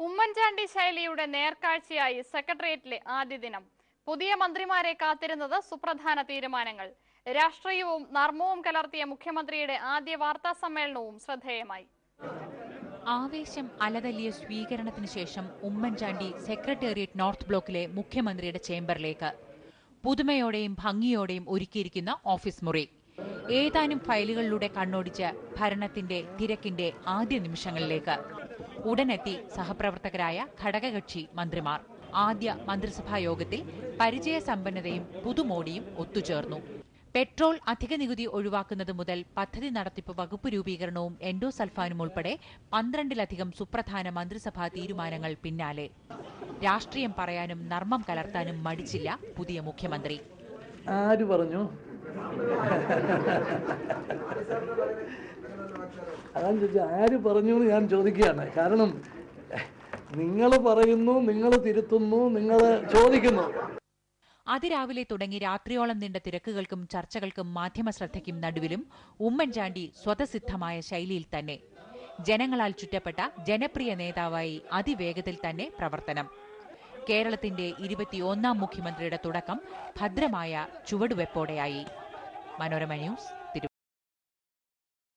ഉമ്മൻചാണ്ടി ശൈലിയുടെ നേർക്കാഴ്ചയായി സെക്രട്ടേറിയറ്റിലെ ആദ്യ ദിനം. പുതിയ മന്ത്രിമാരെ കാത്തിരുന്നത് സുപ്രധാന തീരുമാനങ്ങൾ. രാഷ്ട്രീയവും നർമ്മവും കലർത്തിയ മുഖ്യമന്ത്രിയുടെ ആദ്യ വാർത്താ സമ്മേളനവും ശ്രദ്ധേയമായി. ആവേശം അലതല്ലിയ സ്വീകരണത്തിന് ശേഷം ഉമ്മൻചാണ്ടി സെക്രട്ടേറിയറ്റ് നോർത്ത് ബ്ലോക്കിലെ മുഖ്യമന്ത്രിയുടെ ചേംബറിലേക്ക്. പുതുമയോടെയും ഭംഗിയോടെയും ഒരുക്കിയിരിക്കുന്ന ഓഫീസ് മുറി. ഏതാനും ഫയലുകളിലൂടെ കണ്ണോടിച്ച് ഭരണത്തിന്റെ തിരക്കിന്റെ ആദ്യ നിമിഷങ്ങളിലേക്ക്. ഉടനെത്തി സഹപ്രവർത്തകരായ ഘടകകക്ഷി മന്ത്രിമാർ. ആദ്യ മന്ത്രിസഭാ യോഗത്തിൽ പരിചയസമ്പന്നതയും പുതുമോടിയും ഒത്തുചേർന്നു. പെട്രോൾ അധിക നികുതി ഒഴിവാക്കുന്നത് മുതൽ പദ്ധതി നടത്തിപ്പ് വകുപ്പ് രൂപീകരണവും എൻഡോസൾഫാനും ഉൾപ്പെടെ 12-ലധികം സുപ്രധാന മന്ത്രിസഭാ തീരുമാനങ്ങൾ പിന്നാലെ. രാഷ്ട്രീയം പറയാനും നർമ്മം കലർത്താനും മടിച്ചില്ല പുതിയ മുഖ്യമന്ത്രി. ആര് പറഞ്ഞു? അതാണ് ചോദിച്ചാൽ ആര് പറഞ്ഞു എന്ന് ഞാൻ ചോദിക്കുകയാണ്. കാരണം നിങ്ങൾ പറയുന്നു, നിങ്ങൾ തിരുത്തുന്നു, നിങ്ങൾ ചോദിക്കുന്നു. അതിരാവിലെ തുടങ്ങി രാത്രിയോളം നീണ്ട തിരക്കുകൾക്കും ചർച്ചകൾക്കും മാധ്യമ ശ്രദ്ധയ്ക്കും നടുവിലും ഉമ്മൻചാണ്ടി സ്വതസിദ്ധമായ ശൈലിയിൽ തന്നെ. ജനങ്ങളാൽ ചുറ്റപ്പെട്ട ജനപ്രിയ നേതാവായി അതിവേഗത്തിൽ തന്നെ പ്രവർത്തനം. കേരളത്തിന്റെ 21ാം മുഖ്യമന്ത്രിയുടെ തുടക്കം ഭദ്രമായ ചുവടുവെപ്പോടെയായി. മനോരമ ന്യൂസ്.